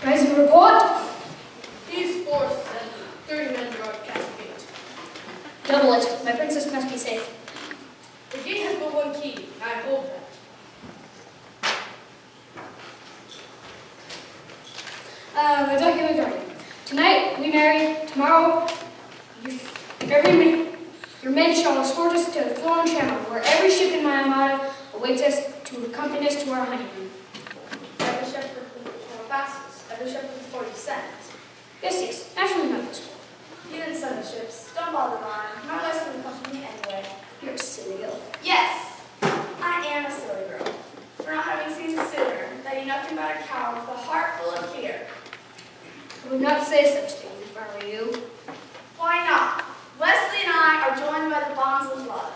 Rising report. He's forced and 30 men guard the castle gate. Double it. My princess must be safe. The gate has but one key, and I hold that. My document guardian. Tonight we marry. Tomorrow, your men shall escort us to the Florin Channel, where every ship in my armada awaits us to accompany us to our honeymoon. Every shepherd for fastest. Every shepherd for 40 cents. Yes, naturally not this one. You didn't send the ships. Don't bother mine. Not less than the company anyway. You're a silly girl. Yes, I am a silly girl. For not having seen sooner that you nothing but a cow with a heart full of fear. I would not say such things if I were you. Why not? Wesley and I are joined by the bonds of love.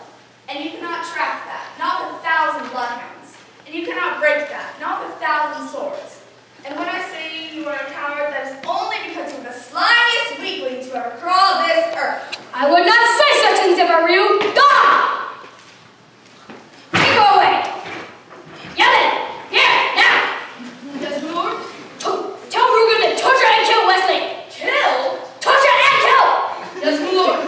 And you cannot track that, not with 1,000 bloodhounds. And you cannot break that, not with 1,000 swords. And when I say you are a coward, that is only because you are the slimiest weakling to ever crawl this earth. I would not say such things if I were you. Gone! Go away! Yell it! Here, now! Yes, my lord? Tell Rugen to torture and kill Wesley! Kill? Torture and kill! Yes, my lord.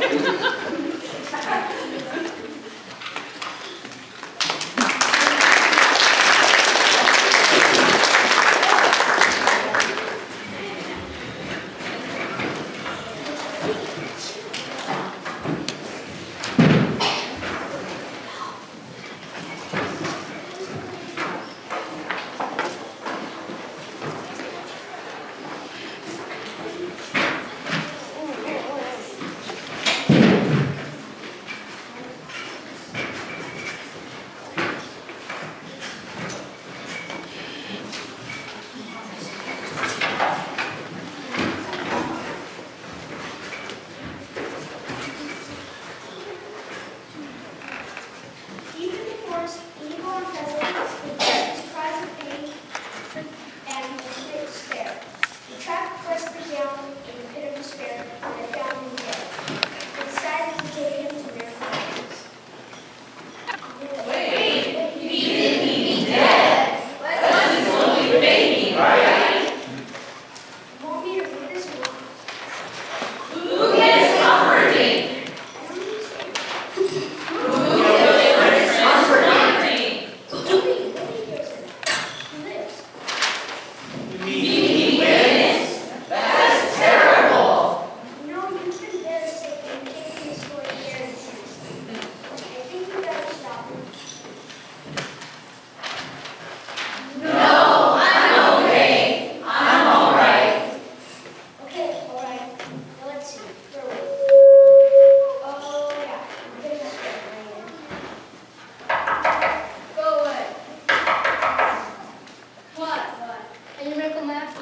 miracle match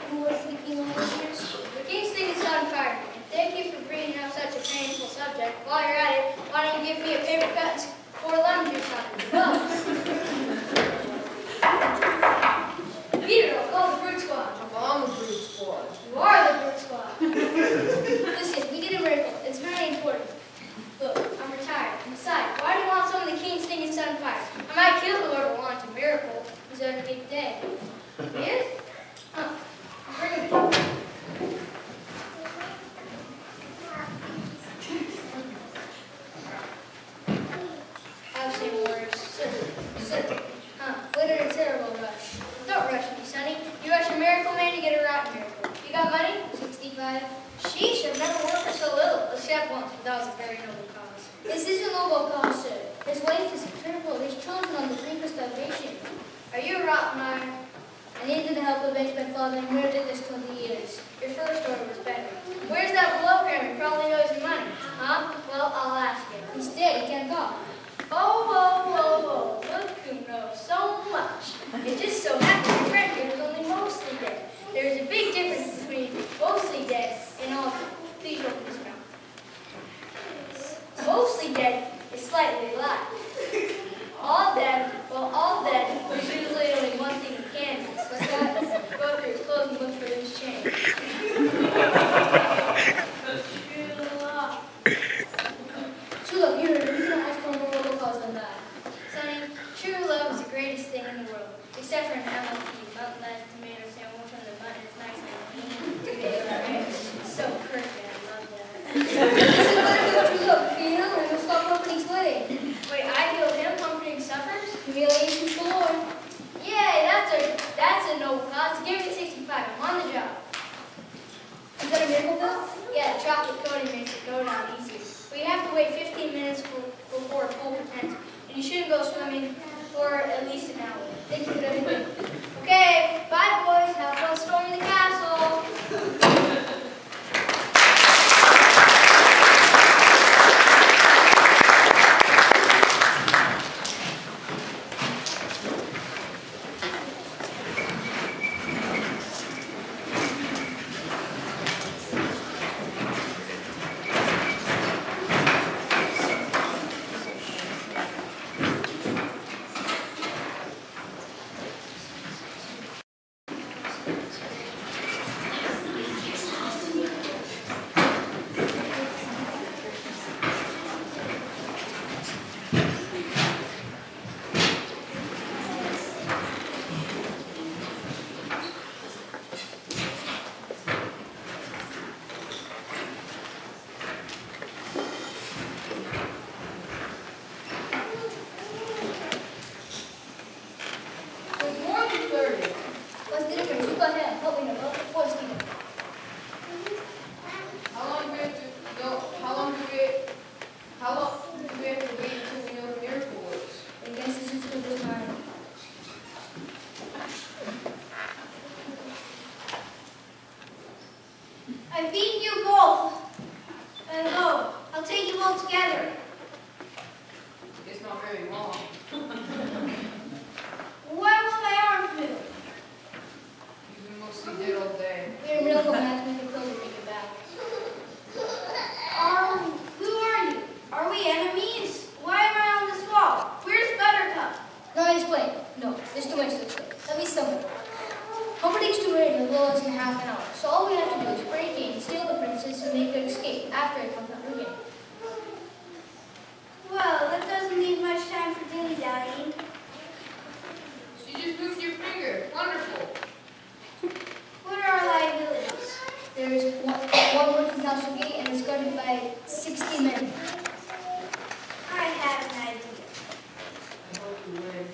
who was the king of years? The king's thing is on fire. Thank you for bringing up such a painful subject. While you're at it, why don't you give me a paper cut and 4 lemon juice on it? Well, Peter, I'll call the brute squad. I'm the brute squad. You are the brute squad. Listen, we did a miracle. It's very important. Look, I'm retired. And besides, why do you want some of the king's thing and set on fire? I might kill whoever wants a miracle. He's having a big day. He is? Huh. Bring him. Have some words. Sit. Huh. Literally terrible rush. Don't rush me, Sonny. You rush a miracle man to get a rotten miracle. You got money? 65. Sheesh, I've never worked for so little. Except once, but that was a very noble cause. This is a noble cause, sir. His wife is crippled. His children on the brink of starvation. Are you a Rottenmeier? I needed the help of my father and murdered this 20 years. Your first order was better. Where's that program? He probably knows your money. Huh? Well, I'll ask him. He's dead. He can't talk. Oh, look who knows so much. It just so happens your friend here is only mostly dead. There is a big difference between mostly dead and all dead. Please open his mouth. Mostly dead is slightly alive. All dead, well, all dead, there's usually only one thing in Kansas. What's that? Go through his clothes and look for loose change. True love, you heard it. Reason high school more local cause than that. Sonny, true love is the greatest thing in the world. Except for an MLP, mountain lettuce, tomato sandwich, and the button is nice and clean. It's so perfect, I love that. This is what true love, feel, and we'll stop opening sweating. Wait, I healed him, comforting suffers? Humiliation floor. Yay, that's a noble cause. Give me 65, I'm on the job. Is that a miracle bill? Yeah, the chocolate coating makes it go down easier. But you have to wait 15 minutes before a full repentance. And you shouldn't go swimming for at least an hour. Thank you for everything. Okay, bye boys. Have fun storming the castle. I beat you both. And go. I'll take you both together. It's not very long. Why will my arms move? You've been mostly dead all day. We're a miracle match. We can close and take it back. Who are you? Are we enemies? Why am I on this wall? Where's Buttercup? Let me explain. No, there's too much to explain. Let me sum it up. Humperdinck's too ready to blow us in half an hour. So all we have to do is break in, steal the princess, and make her escape after it comes under again. Well, that doesn't leave much time for dilly-dallying. She just moved your finger. Wonderful. What are our liabilities? There is one working council gate, and it's guarded by 60 men. I have an idea. I hope you win.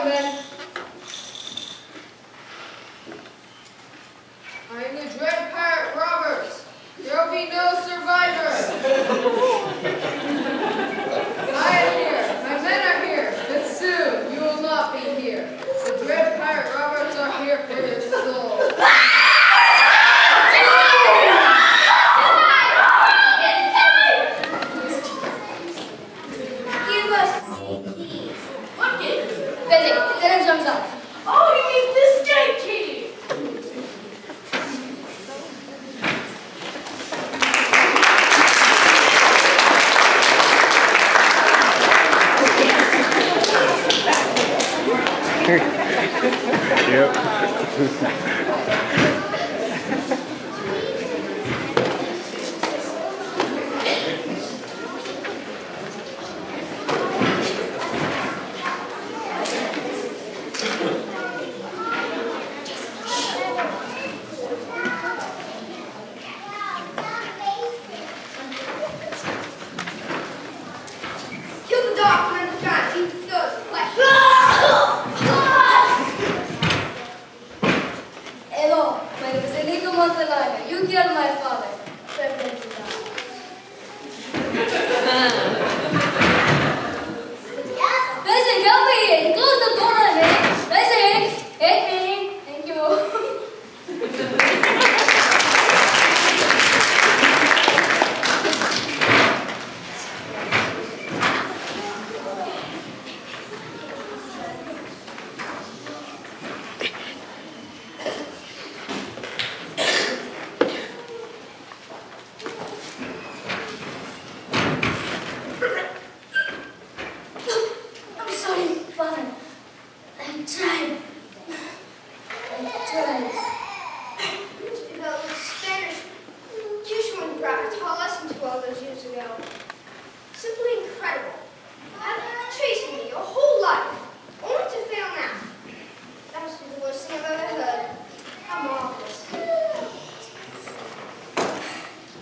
men. I am the dread pirate Roberts. There will be no survivors. I am here. My men are here. But soon you will not be here. The dread pirate Roberts are here for your soul. Give us keys. What key? Then it jumps up. Oh, you mean this gate key? Kill the dog when I'm trying to eat the flesh. Hello, my name is Enrico Montalana. You killed my father. Listen, help me! Close the door on me! Listen! Hit me! Thank you. I'm sorry, Father. I tried. The Spanish Cushman practice taught lesson to all those years ago. Simply incredible. I've chased me your whole life, only to fail now. That must be the worst thing I've ever heard. How marvelous.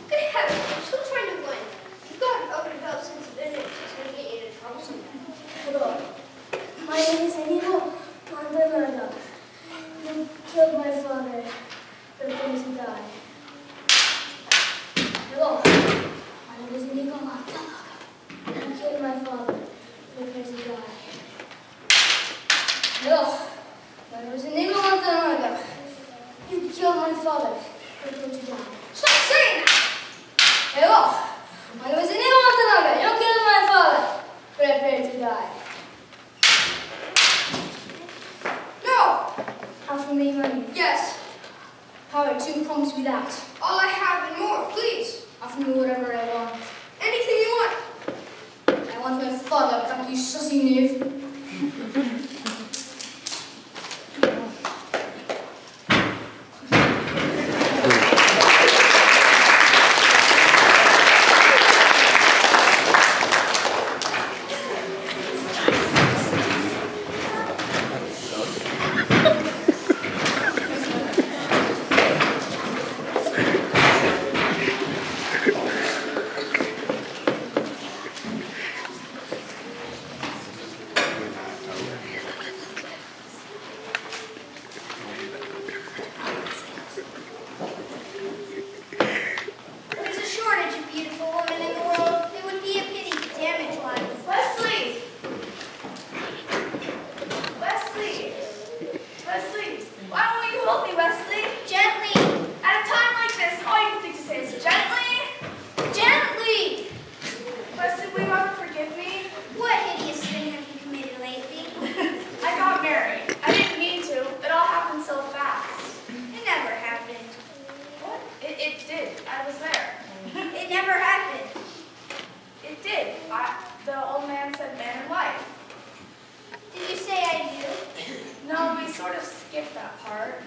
Good heavens, I'm still trying to win. You've got an overdeveloped sense of image that's going to get you into trouble sometime. Hello. My name is Enrico Montalana. You killed my father. Prepare to die. Hello. My name is Enrico Montalana. You killed my father. Prepare to die. Hello. My name is Enrico Montalana. You killed my father. Prepare to die. Stop saying that! Hello. My name is Enrico Montalana. You killed my father. Prepare to die. No! Offer me money. Yes. Power to promise me that. All I have and more, please. Offer me whatever I want. Anything you want. I want my father back, you sussy knave. There's a shortage of beautiful women in the world. It would be a pity to damage one. Wesley! Wesley! Wesley! Why won't you hold me, Wesley? Gently. At a time like this, all you can think to say is gently. Gently. Wesley, will you ever forgive me? What hideous sin have you committed lately? I got married. I didn't mean to. It all happened so fast. It never happened. What? It did. I was there. It never happened. It did. The old man said man and wife. Did you say I do? No, we sort of skipped that part.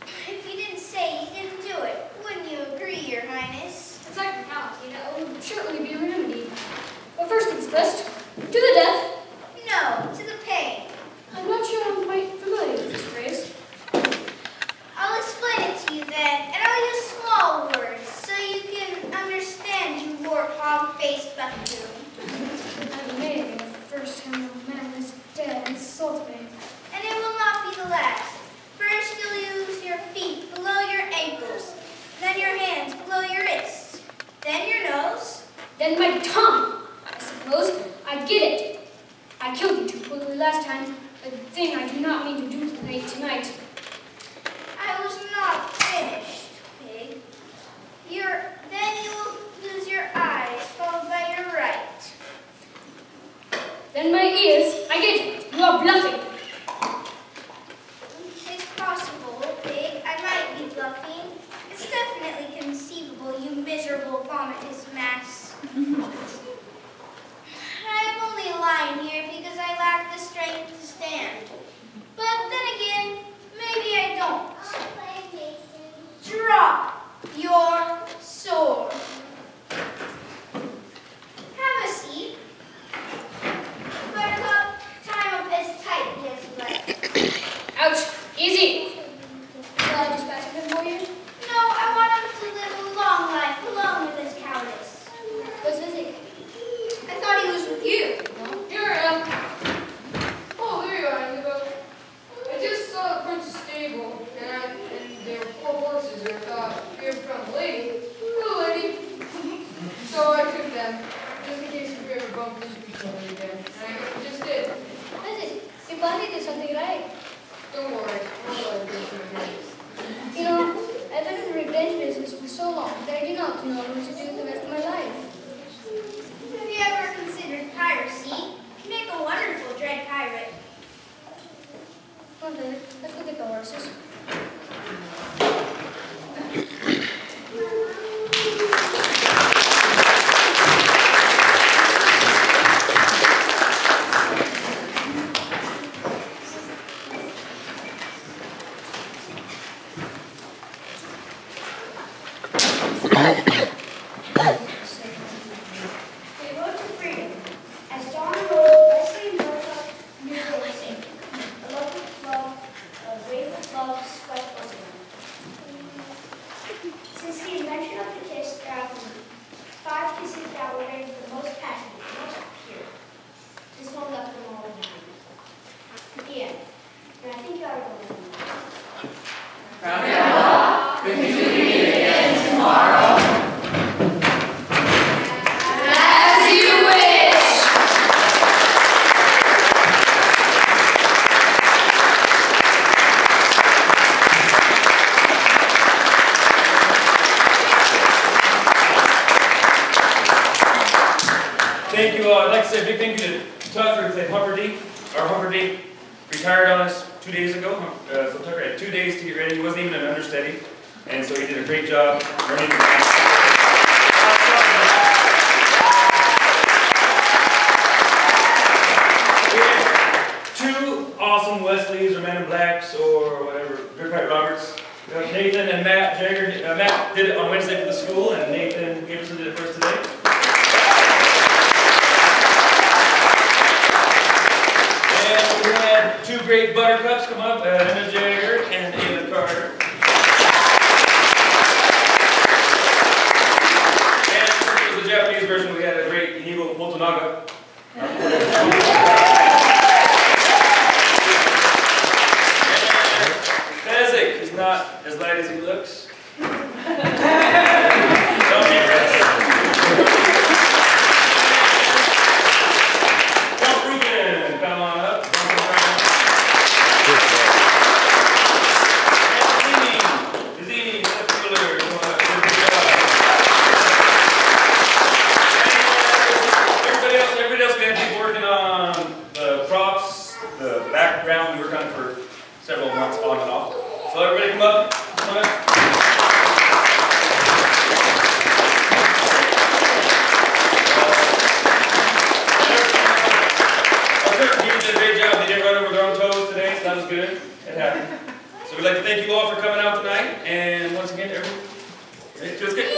If you didn't say you didn't do it, wouldn't you agree, Your Highness? A technicality that would surely be remedied. But first things first, to the death. No, to the pain. I'm not sure I'm quite familiar with this phrase. I'll explain it to you then, and I'll use small words so you can understand, you warthog-faced buffoon. I'm amazing the first time a man is dead. killed you too quickly last time. A thing I do not mean to do tonight. I was not finished, Pig. Then you will lose your eyes, followed by your right. Then my ears. I get it. You are bluffing. It's possible, Pig. I might be bluffing. It's definitely conceivable, you miserable vomitous mass. I'm only lying here because I lack the strength to stand. But then again, maybe I don't. Drop your sword. Have a seat. Buttercup, tie him up as tightly as you like. Ouch. Easy. Shall I dispatch him for you? No, I want him to live a long life alone with his cowardice. What's his name? I thought he was with you. Here I am. Oh, there you are, Inigo. I just saw the prince's stable, and there were 4 horses, and I thought, you're from the lady. Hello, lady. So I took them, just in case we ever bumped into each other again. And I guess we just did. Listen, you probably did something right. Don't worry, I'll let you again. You know, I've been in the revenge business for so long that I do not know what to do with the rest of my life. Have you ever considered piracy? You make a wonderful dread pirate. Come on, David. Let's go get the horses. They rode to freedom. As dawn arose, Wesley and Bertha knew they were safe. A wave of love swept over them. Since the invention of the kiss, there have been 5 kisses that were rated the most passionate, the most pure. This one left them all behind. The end. And I think you ought to go with them. Grandpa, could you meet again tomorrow? As you wish. Thank you. I'd like to say a big thank you to Tucker at Humperdinck. Our Humperdinck retired on us 2 days ago. So Tucker had 2 days to get ready. He wasn't even an understudy. And so he did a great job learning the We have 2 awesome Wesleys or Men in Blacks or whatever, Good Pirate Roberts. We have Nathan and Matt Jagger. Matt did it on Wednesday for the school, and Nathan Gibson did it for us today. And we had 2 great buttercups come up, Emma Jagger and Ava Carter. And since it was the Japanese version, we had a great Inigo Motonaga. Fezzik is not as light as he looks. Don't be rich. Come on up. Zini, Seth Mueller, come on up. Good job. Everybody else, we had people working on the props, the background. We worked on it for several months on and off. So everybody come up. Come on up. Did a great job. They didn't run over their own toes today, so that was good. It happened. So we'd like to thank you all for coming out tonight. And once again, everyone, it feels good.